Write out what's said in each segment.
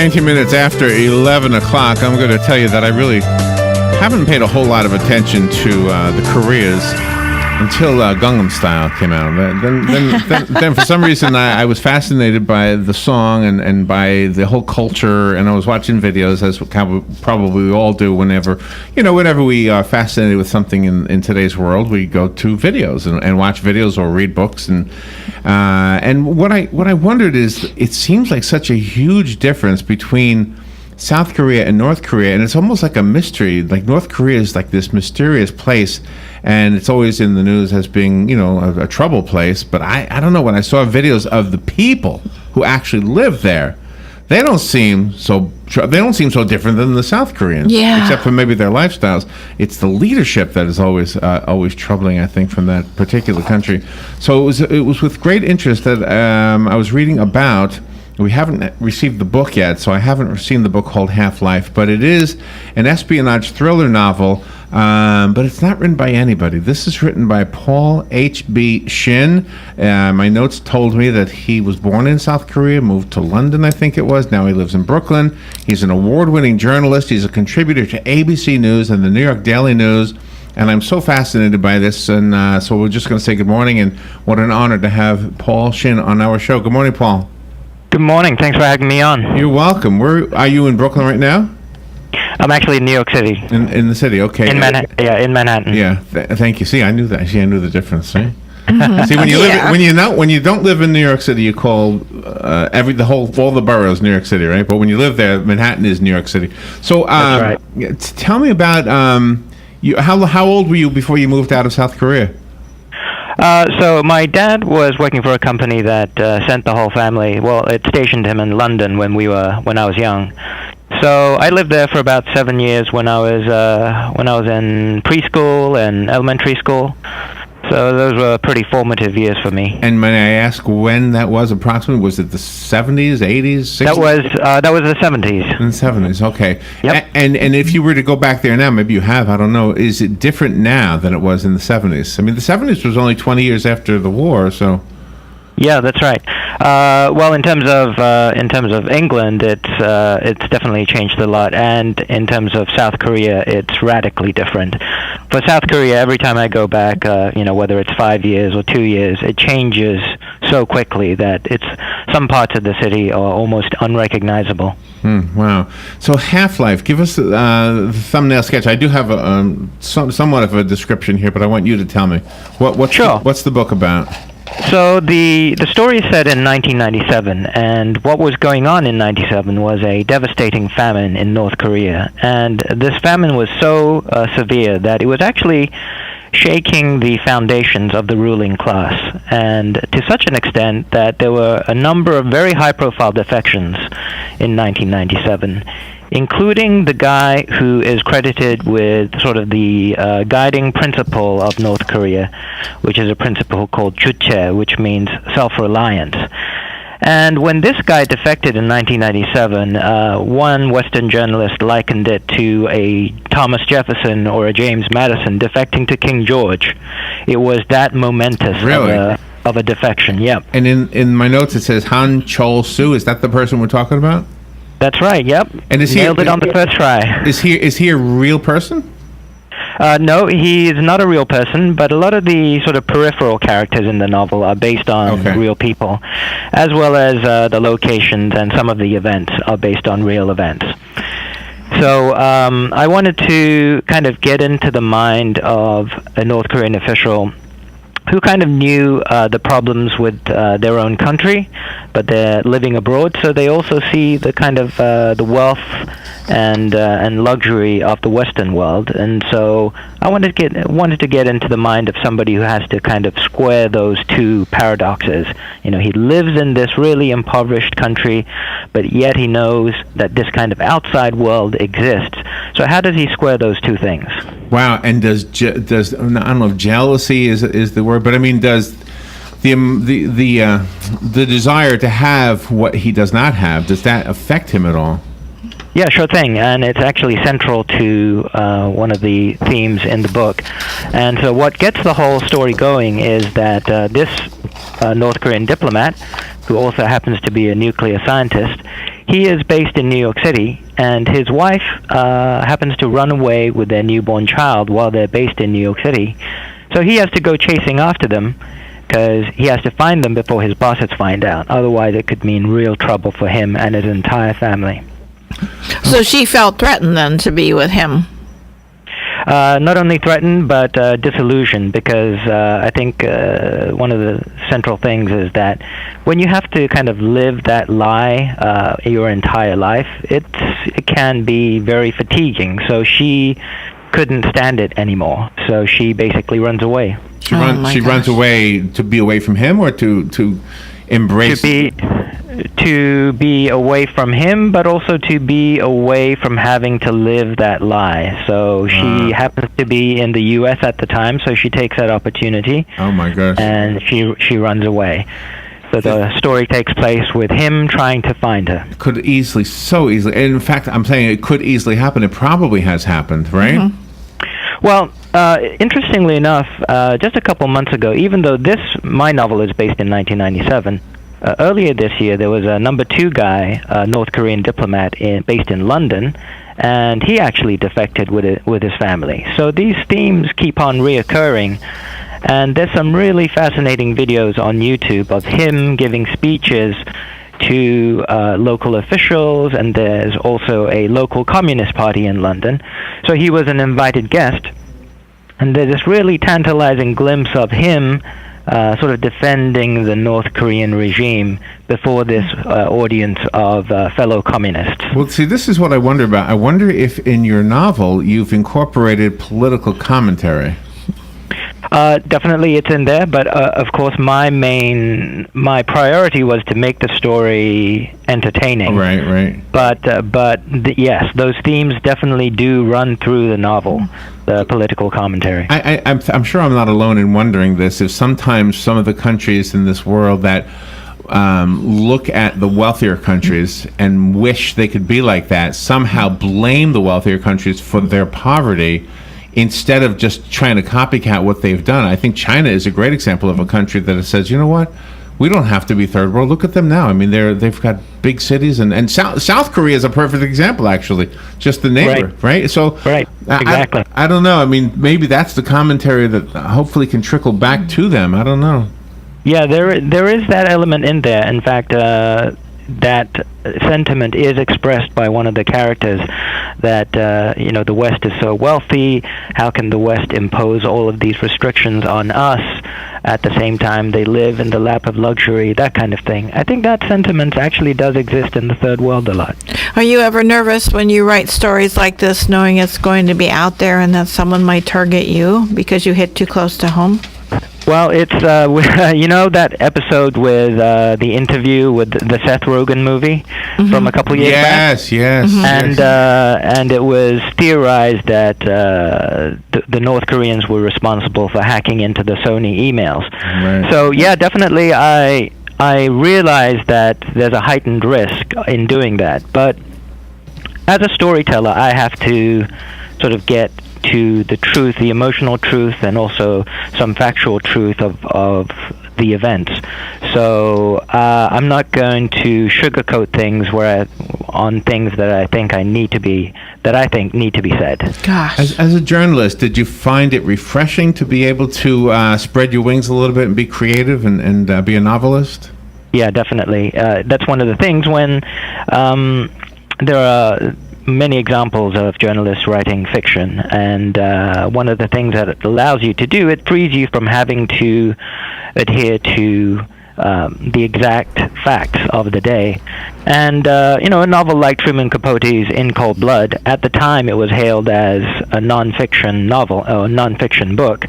19 minutes after 11 o'clock, I'm going to tell you that I really haven't paid a whole lot of attention to the Koreas until Gangnam Style came out. Then for some reason, I was fascinated by the song and by the whole culture, and I was watching videos, as probably we all do whenever we are fascinated with something in today's world. We go to videos and watch videos or read books. And what I wondered is, it seems like such a huge difference between South Korea and North Korea, and it's almost like a mystery. Like, North Korea is like this mysterious place, and it's always in the news as being, a trouble place. But I don't know, when I saw videos of the people who actually live there, they don't seem so different than the South Koreans. Yeah. Except for maybe their lifestyles. It's the leadership that is always troubling, I think, from that particular country. So it was with great interest that I was reading about. We haven't received the book yet, so I haven't seen the book called Half-Life, but it is an espionage thriller novel, but it's not written by anybody. This is written by Paul H.B. Shin. My notes told me that he was born in South Korea, moved to London, I think it was. Now he lives in Brooklyn. He's an award-winning journalist. He's a contributor to ABC News and the New York Daily News. And I'm so fascinated by this, and so we're just going to say good morning, and what an honor to have Paul Shin on our show. Good morning, Paul. Good morning. Thanks for having me on. You're welcome. Where are you, in Brooklyn right now? I'm actually in New York City. In the city, okay. In Manhattan. Yeah, in Manhattan. Yeah. Thank you. See, I knew that. See, I knew the difference. See, see, when you don't live in New York City, you call all the boroughs New York City, right? But when you live there, Manhattan is New York City. So, that's right. Tell me about how old were you before you moved out of South Korea? So my dad was working for a company that sent the whole family. Well, it stationed him in London when I was young. So I lived there for about 7 years when I was in preschool and elementary school. So those were pretty formative years for me. And may I ask when that was approximately? Was it the 70s, 80s, 60s? That was the 70s. In the 70s, okay. Yep. And if you were to go back there now, maybe you have, I don't know, is it different now than it was in the 70s? I mean, the 70s was only 20 years after the war, so... Yeah, that's right. Well, in terms of England, it's definitely changed a lot, and in terms of South Korea, it's radically different. For South Korea, every time I go back, whether it's 5 years or 2 years, it changes so quickly that some parts of the city are almost unrecognizable. Wow. So Half-Life, give us the thumbnail sketch. I do have somewhat of a description here, but I want you to tell me. What's the book about? So the story is set in 1997, and what was going on in 97 was a devastating famine in North Korea. And this famine was so severe that it was actually shaking the foundations of the ruling class, and to such an extent that there were a number of very high-profile defections in 1997, including the guy who is credited with sort of the guiding principle of North Korea, which is a principle called juche, which means self-reliance. And when this guy defected in 1997, one Western journalist likened it to a Thomas Jefferson or a James Madison defecting to King George. It was that momentous of a defection, yep. And in my notes it says Han Chol Soo. Is that the person we're talking about? That's right, yep. And nailed it on the first try. Is he a real person? No, he's not a real person, but a lot of the sort of peripheral characters in the novel are based on real people, as well as the locations and some of the events are based on real events. So I wanted to kind of get into the mind of a North Korean official who kind of knew the problems with their own country, but they're living abroad, so they also see the kind of the wealth and luxury of the Western world. And so I wanted to get into the mind of somebody who has to kind of square those two paradoxes. He lives in this really impoverished country, but yet he knows that this kind of outside world exists. So how does he square those two things? Wow. And does I don't know if jealousy is the word, but I mean, does the desire to have what he does not have, does that affect him at all? Yeah, sure thing, and it's actually central to one of the themes in the book. And so what gets the whole story going is that this North Korean diplomat, who also happens to be a nuclear scientist, he is based in New York City, and his wife happens to run away with their newborn child while they're based in New York City. So he has to go chasing after them because he has to find them before his bosses find out. Otherwise, it could mean real trouble for him and his entire family. So she felt threatened then to be with him. Not only threatened, but disillusioned, because I think one of the central things is that when you have to kind of live that lie your entire life, it can be very fatiguing. So she couldn't stand it anymore. So she basically runs away. She runs away to be away from him, or to embrace... To be away from him, but also to be away from having to live that lie. So she happens to be in the U.S. at the time, so she takes that opportunity. Oh my gosh! And she runs away. So the story takes place with him trying to find her. So easily. And in fact, I'm saying it could easily happen. It probably has happened, right? Mm-hmm. Well, interestingly enough, just a couple months ago, even though my novel is based in 1997. Earlier this year, there was a number 2 guy, a North Korean diplomat based in London, and he actually defected with his family. So these themes keep on reoccurring, and there's some really fascinating videos on YouTube of him giving speeches to local officials, and there's also a local communist party in London. So he was an invited guest, and there's this really tantalizing glimpse of him sort of defending the North Korean regime before this audience of fellow communists. Well, see, this is what I wonder about. I wonder if in your novel you've incorporated political commentary. Definitely it's in there, but of course my priority was to make the story entertaining. Right. But yes, those themes definitely do run through the novel, the political commentary. I'm sure I'm not alone in wondering this, if sometimes some of the countries in this world that look at the wealthier countries and wish they could be like that, somehow blame the wealthier countries for their poverty, instead of just trying to copycat what they've done. I think China is a great example of a country that says, you know what, we don't have to be third world. Look at them now. I mean, they've got big cities, and South Korea is a perfect example, actually. Just the neighbor, right? So, right, exactly. I don't know. I mean, maybe that's the commentary that hopefully can trickle back to them. I don't know. Yeah, there is that element in there. In fact, that sentiment is expressed by one of the characters, that the West is so wealthy, how can the West impose all of these restrictions on us at the same time they live in the lap of luxury, that kind of thing. I think that sentiment actually does exist in the third world a lot. Are you ever nervous when you write stories like this, knowing it's going to be out there and that someone might target you because you hit too close to home? Well, it's that episode with the interview with the Seth Rogen movie from a couple years back. Yes. And it was theorized that the North Koreans were responsible for hacking into the Sony emails. Right. So yeah, definitely, I realize that there's a heightened risk in doing that. But as a storyteller, I have to sort of get to the truth, the emotional truth, and also some factual truth of the events. So I'm not going to sugarcoat things on things that I think need to be said. Gosh. As a journalist, did you find it refreshing to be able to spread your wings a little bit and be creative and be a novelist? Yeah, definitely. That's one of the things when there are many examples of journalists writing fiction, and one of the things that it allows you to do, it frees you from having to adhere to the exact facts of the day. And a novel like Truman Capote's In Cold Blood, at the time it was hailed as a nonfiction novel, or a nonfiction book.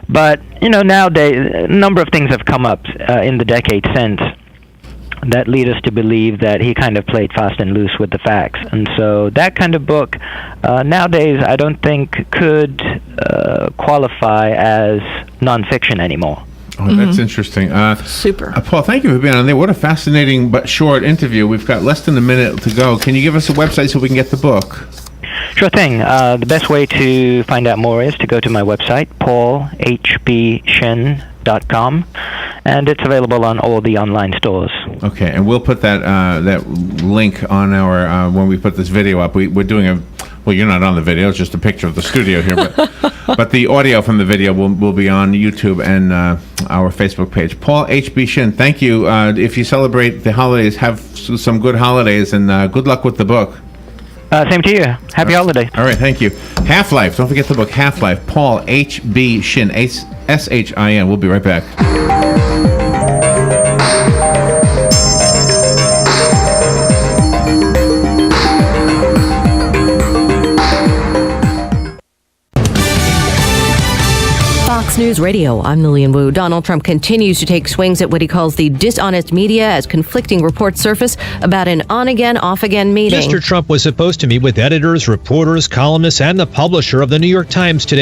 But nowadays a number of things have come up in the decade since that lead us to believe that he kind of played fast and loose with the facts. And so that kind of book, nowadays, I don't think could qualify as nonfiction anymore. Oh, that's interesting. Super. Paul, thank you for being on there. What a fascinating but short interview. We've got less than a minute to go. Can you give us a website so we can get the book? Sure thing. The best way to find out more is to go to my website, paulhbshin.com. diplomat.com, and it's available on all the online stores. Okay, and we'll put that link on our when we put this video up. We're doing a. Well, you're not on the video; it's just a picture of the studio here, but the audio from the video will be on YouTube and our Facebook page. Paul H.B. Shin, thank you. If you celebrate the holidays, have some good holidays, and good luck with the book. Same to you. Happy holidays. All right, thank you. Half-Life. Don't forget the book Half-Life. Paul H.B. Shin, S-H-I-N. We'll be right back. Fox News Radio, I'm Lillian Wu. Donald Trump continues to take swings at what he calls the dishonest media as conflicting reports surface about an on-again, off-again meeting. Mr. Trump was supposed to meet with editors, reporters, columnists, and the publisher of the New York Times today.